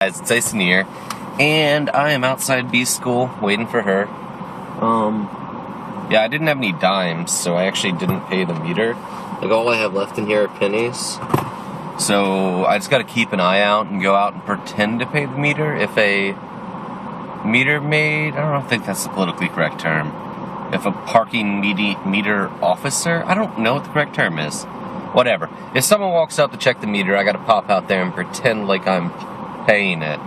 Guys, it's Jason here, and I am outside B school waiting for her. Yeah, I didn't have any dimes, so I actually didn't pay the meter. Like, all I have left in here are pennies. So I just gotta keep an eye out and go out and pretend to pay the meter. If a meter maid, I don't think that's the politically correct term. If a parking meter officer, I don't know what the correct term is. Whatever. If someone walks out to check the meter, I gotta pop out there and pretend like I'm paying it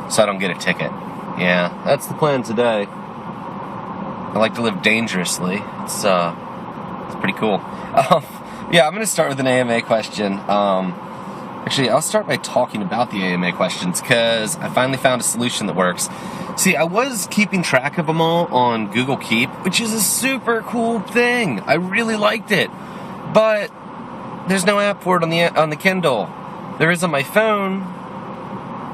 so I don't get a ticket. Yeah, that's the plan today. I like to live dangerously. It's pretty cool. Yeah, I'm gonna start with an AMA question. Actually, I'll start by talking about the AMA questions because I finally found a solution that works. See, I was keeping track of them all on Google Keep, which is a super cool thing. I really liked it, but there's no app for it on the Kindle. There is on my phone.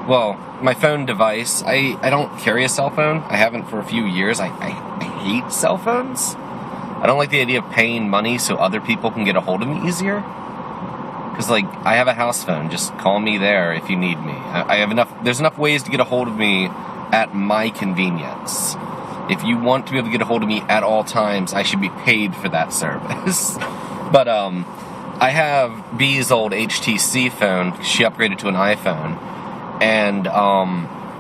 Well, my phone device. I don't carry a cell phone. I haven't for a few years. I hate cell phones. I don't like the idea of paying money so other people can get a hold of me easier. Because, like, I have a house phone. Just call me there if you need me. I have enough. There's enough ways to get a hold of me at my convenience. If you want to be able to get a hold of me at all times, I should be paid for that service. But I have B's old HTC phone. She upgraded to an iPhone. And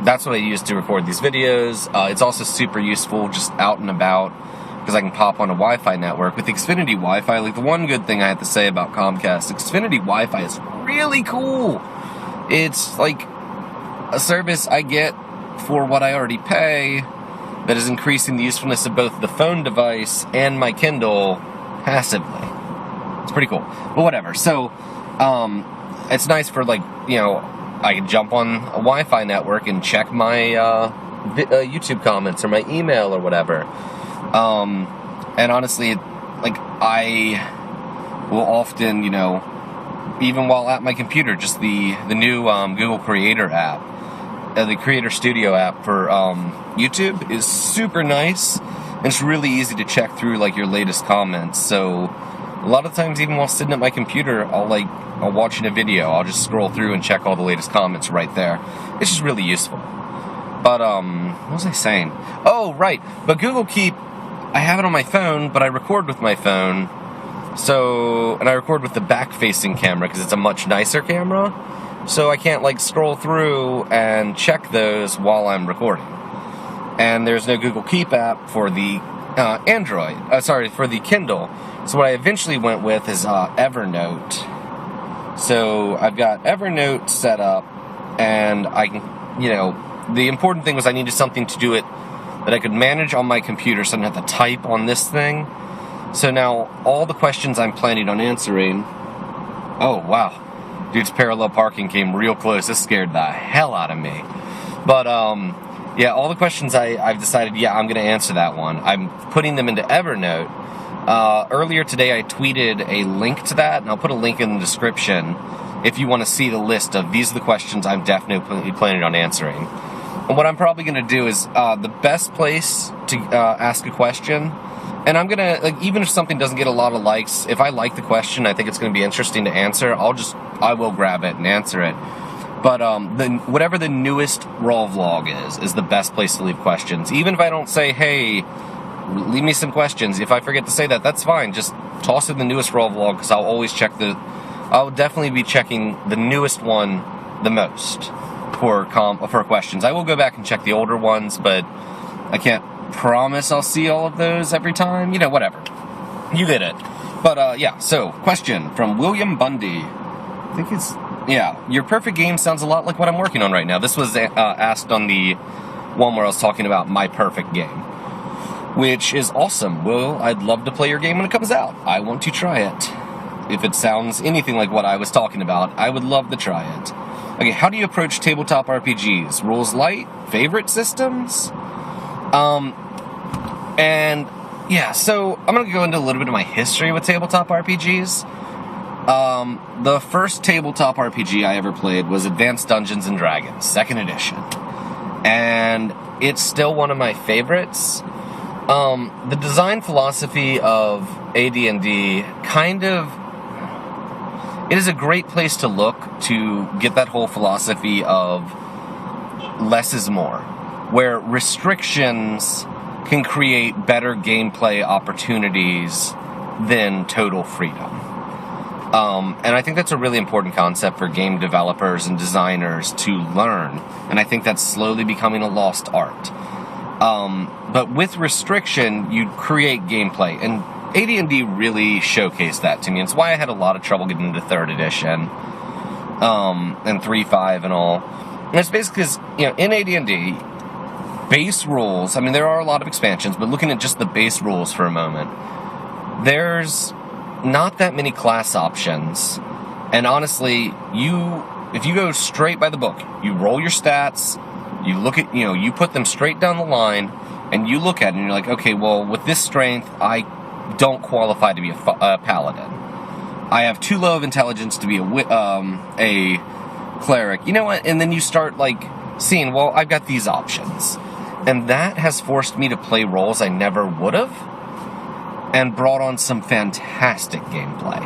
that's what I use to record these videos. It's also super useful just out and about because I can pop on a Wi-Fi network. With Xfinity Wi-Fi, like, the one good thing I have to say about Comcast, Xfinity Wi-Fi is really cool. It's like a service I get for what I already pay that is increasing the usefulness of both the phone device and my Kindle passively. It's pretty cool. But whatever. So, it's nice for, like, you know, I can jump on a Wi-Fi network and check my YouTube comments or my email or whatever. And honestly, like, I will often, you know, even while at my computer, just the new Google Creator app, the Creator Studio app for YouTube is super nice. And it's really easy to check through, like, your latest comments. So a lot of times, even while sitting at my computer, I'll watching a video, I'll just scroll through and check all the latest comments right there. It's just really useful. But, what was I saying? Oh, right. But Google Keep, I have it on my phone, but I record with my phone. So, and I record with the back-facing camera because it's a much nicer camera. So I can't, like, scroll through and check those while I'm recording. And there's no Google Keep app for the for the Kindle. So what I eventually went with is Evernote. So I've got Evernote set up, and I can, you know, the important thing was I needed something to do it that I could manage on my computer so I didn't have to type on this thing. So now all the questions I'm planning on answering, oh wow, dude's parallel parking came real close. This scared the hell out of me. But yeah, all the questions I've decided, yeah, I'm going to answer that one. I'm putting them into Evernote. Earlier today I tweeted a link to that, and I'll put a link in the description if you want to see the list of these are the questions I'm definitely planning on answering. And what I'm probably going to do is the best place to ask a question, and I'm going to, like, even if something doesn't get a lot of likes, if I like the question, I think it's going to be interesting to answer, I will grab it and answer it. But whatever the newest raw vlog is the best place to leave questions. Even if I don't say, hey, leave me some questions. If I forget to say that, that's fine. Just toss in the newest raw vlog because I'll always check I'll definitely be checking the newest one the most for questions. I will go back and check the older ones, but I can't promise I'll see all of those every time. You know, whatever. You get it. But yeah, so question from William Bundy. I think it's, yeah, your perfect game sounds a lot like what I'm working on right now. This was asked on the one where I was talking about my perfect game, which is awesome. Well, I'd love to play your game when it comes out. I want to try it. If it sounds anything like what I was talking about, I would love to try it. Okay, how do you approach tabletop RPGs? Rules light? Favorite systems? And yeah, so I'm going to go into a little bit of my history with tabletop RPGs. The first tabletop RPG I ever played was Advanced Dungeons & Dragons, 2nd edition. And it's still one of my favorites. The design philosophy of ADND kind of, it is a great place to look to get that whole philosophy of less is more, where restrictions can create better gameplay opportunities than total freedom. And I think that's a really important concept for game developers and designers to learn, and I think that's slowly becoming a lost art. But with restriction, you create gameplay, and ADND really showcased that to me. It's why I had a lot of trouble getting into 3rd edition, and 3.5 and all. And it's basically because, in AD&D, base rules, I mean, there are a lot of expansions, but looking at just the base rules for a moment, there's not that many class options. And honestly, if you go straight by the book, you roll your stats, you look at, you put them straight down the line, and you look at it and you're like, okay, well, with this strength, I don't qualify to be a paladin. I have too low of intelligence to be a cleric. You know what? And then you start, seeing, well, I've got these options. And that has forced me to play roles I never would have, and brought on some fantastic gameplay.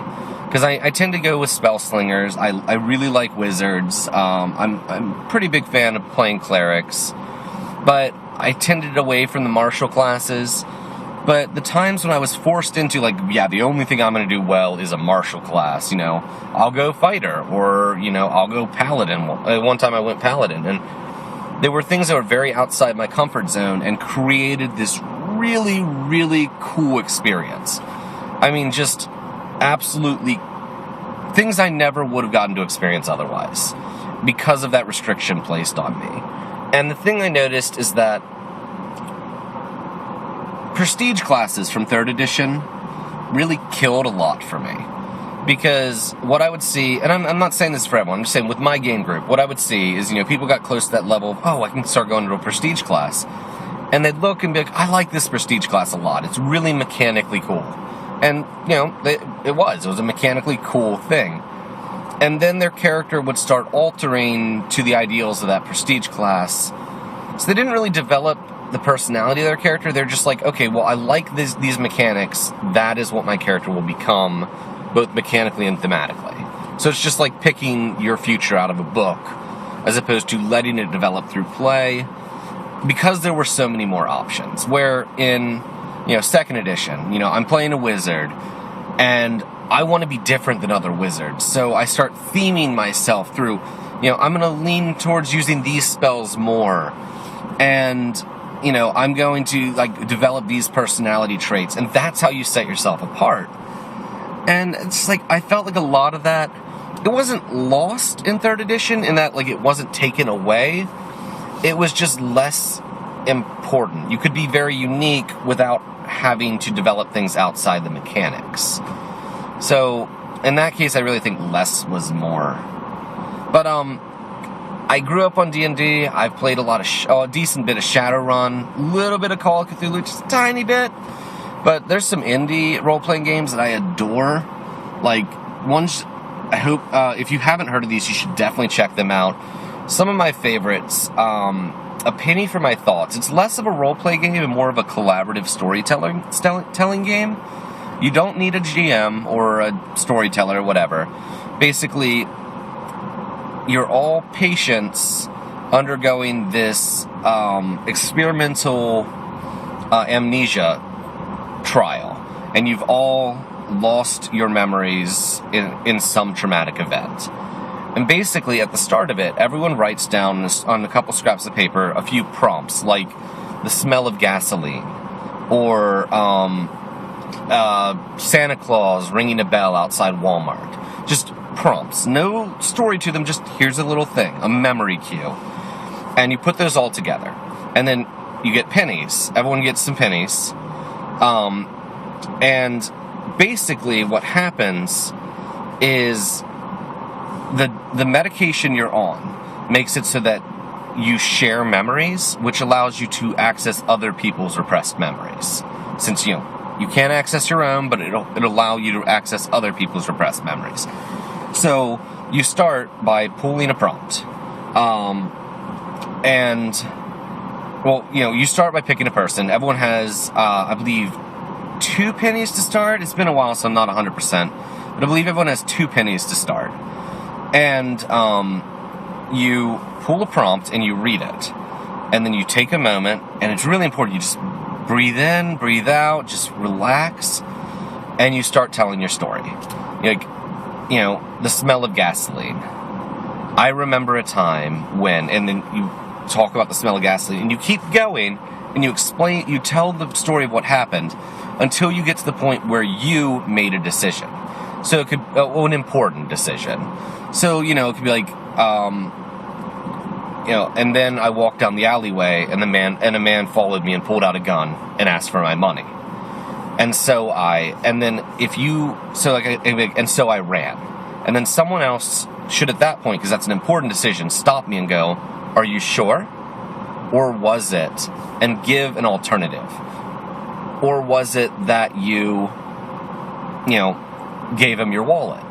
Because I tend to go with spell slingers. I really like wizards. I'm a pretty big fan of playing clerics. But I tended away from the martial classes. But the times when I was forced into, the only thing I'm going to do well is a martial class, I'll go fighter, or, I'll go paladin. One time I went paladin, and there were things that were very outside my comfort zone and created this really, really cool experience. I mean, just absolutely things I never would have gotten to experience otherwise because of that restriction placed on me. And the thing I noticed is that prestige classes from 3rd edition really killed a lot for me. Because what I would see, and I'm not saying this for everyone, I'm just saying with my game group, what I would see is, people got close to that level of, I can start going to a prestige class. And they'd look and be like, I like this prestige class a lot. It's really mechanically cool. And, it was a mechanically cool thing. And then their character would start altering to the ideals of that prestige class. So they didn't really develop the personality of their character. They're just like, okay, well, I like these mechanics. That is what my character will become, both mechanically and thematically. So it's just like picking your future out of a book, as opposed to letting it develop through play, because there were so many more options. Where in, 2nd edition, I'm playing a wizard, and I want to be different than other wizards. So I start theming myself through, I'm going to lean towards using these spells more, and I'm going to develop these personality traits, and that's how you set yourself apart. And it's I felt like a lot of that, it wasn't lost in 3rd edition in that it wasn't taken away. It was just less important. You could be very unique without having to develop things outside the mechanics. So in that case, I really think less was more. But I grew up on D&D. I've played a decent bit of Shadowrun, a little bit of Call of Cthulhu, just a tiny bit. But there's some indie role-playing games that I adore. Ones, I hope, if you haven't heard of these, you should definitely check them out. Some of my favorites, A Penny for My Thoughts. It's less of a role-play game and more of a collaborative storytelling game. You don't need a GM or a storyteller or whatever. Basically, you're all patients undergoing this experimental amnesia trial, and you've all lost your memories in some traumatic event. And basically, at the start of it, everyone writes down on a couple scraps of paper a few prompts, like the smell of gasoline, or Santa Claus ringing a bell outside Walmart. Just prompts. No story to them, just here's a little thing, a memory cue. And you put those all together. And then you get pennies. Everyone gets some pennies. And basically what happens is the medication you're on makes it so that you share memories, which allows you to access other people's repressed memories. Since you can't access your own, but it'll allow you to access other people's repressed memories. So you start by pulling a prompt. You start by picking a person. Everyone has, I believe, 2 pennies to start. It's been a while, so I'm not 100%. But I believe everyone has 2 pennies to start. And you pull a prompt and you read it. And then you take a moment, and it's really important. You just breathe in, breathe out, just relax, and you start telling your story. Like, you know, the smell of gasoline. I remember a time when, and then you talk about the smell of gasoline, and you keep going, and you tell the story of what happened until you get to the point where you made a decision. So it could, an important decision. So, you know, it could be like, you know, and then I walked down the alleyway, and a man followed me and pulled out a gun and asked for my money. And so I ran. And then someone else should at that point, because that's an important decision, stop me and go, are you sure? Or was it? And give an alternative. Or was it that you gave him your wallet?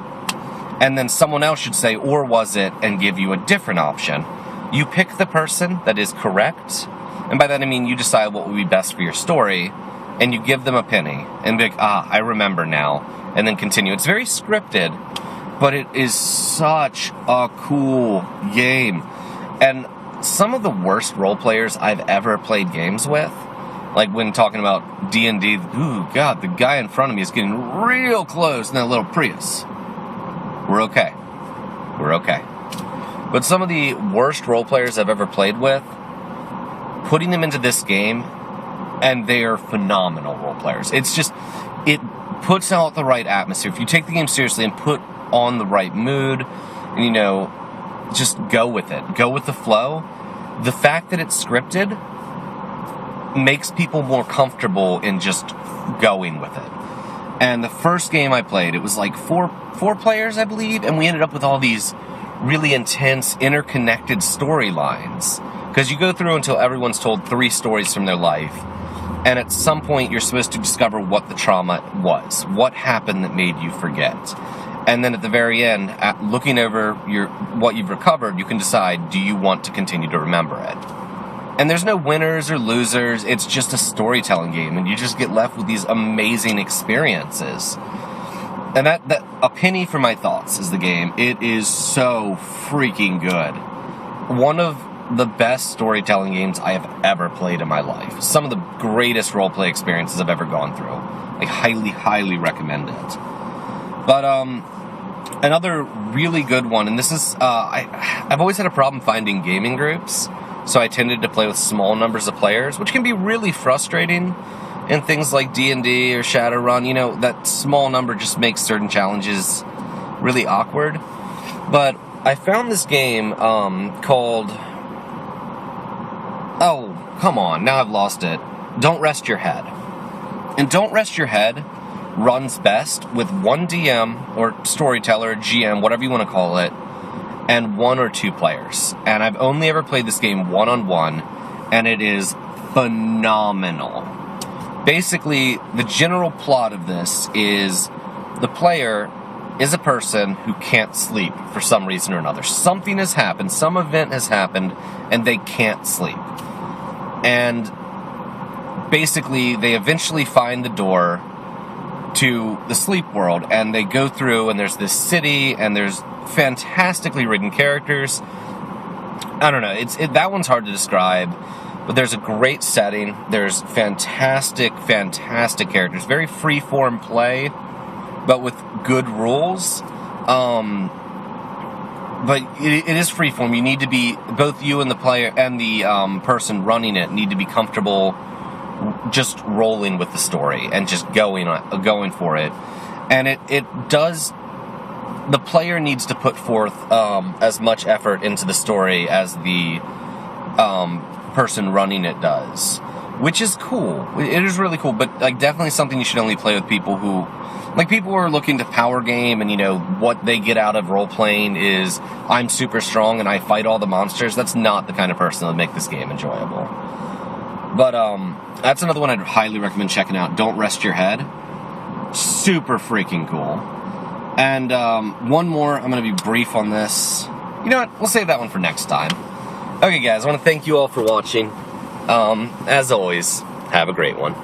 And then someone else should say, or was it, and give you a different option. You pick the person that is correct, and by that I mean you decide what would be best for your story, and you give them a penny, and be like, I remember now, and then continue. It's very scripted, but it is such a cool game. And some of the worst role players I've ever played games with, like when talking about ADND, ooh, God, the guy in front of me is getting real close in that little Prius. We're okay. We're okay. But some of the worst role players I've ever played with, putting them into this game, and they are phenomenal role players. It's just, it puts out the right atmosphere. If you take the game seriously and put on the right mood, and, you know, just go with it. Go with the flow. The fact that it's scripted makes people more comfortable in just going with it. And the first game I played, it was like four players, I believe, and we ended up with all these really intense, interconnected storylines. Because you go through until everyone's told 3 stories from their life, and at some point you're supposed to discover what the trauma was. What happened that made you forget? And then at the very end, looking over what you've recovered, you can decide, do you want to continue to remember it? And there's no winners or losers, it's just a storytelling game, and you just get left with these amazing experiences. And that a penny for my thoughts is the game. It is so freaking good. One of the best storytelling games I have ever played in my life. Some of the greatest roleplay experiences I've ever gone through. I highly, highly recommend it. But another really good one, and this is, I've always had a problem finding gaming groups, so I tended to play with small numbers of players, which can be really frustrating in things like D&D or Shadowrun. You know, that small number just makes certain challenges really awkward. But I found this game called, oh, come on, now I've lost it. Don't Rest Your Head. And Don't Rest Your Head runs best with one DM or storyteller, GM, whatever you want to call it, and 1 or 2 players. And I've only ever played this game one-on-one, and it is phenomenal. Basically, the general plot of this is the player is a person who can't sleep for some reason or another. Something has happened, some event has happened, and they can't sleep. And basically, they eventually find the door to the sleep world, and they go through, and there's this city, and there's fantastically written characters. I don't know, that one's hard to describe, but there's a great setting, there's fantastic characters, very free-form play, but with good rules. But it is freeform. You need to be, both you and the player and the person running it need to be comfortable just rolling with the story and just going for it. And it does, the player needs to put forth as much effort into the story as the person running it does, which is cool. It is really cool, but like definitely something you should only play with people who, like, people who are looking to power game, and, you know, what they get out of role-playing is, I'm super strong and I fight all the monsters. That's not the kind of person that would make this game enjoyable. But, that's another one I'd highly recommend checking out. Don't Rest Your Head. Super freaking cool. And, one more, I'm going to be brief on this. You know what? We'll save that one for next time. Okay, guys, I want to thank you all for watching. As always, have a great one.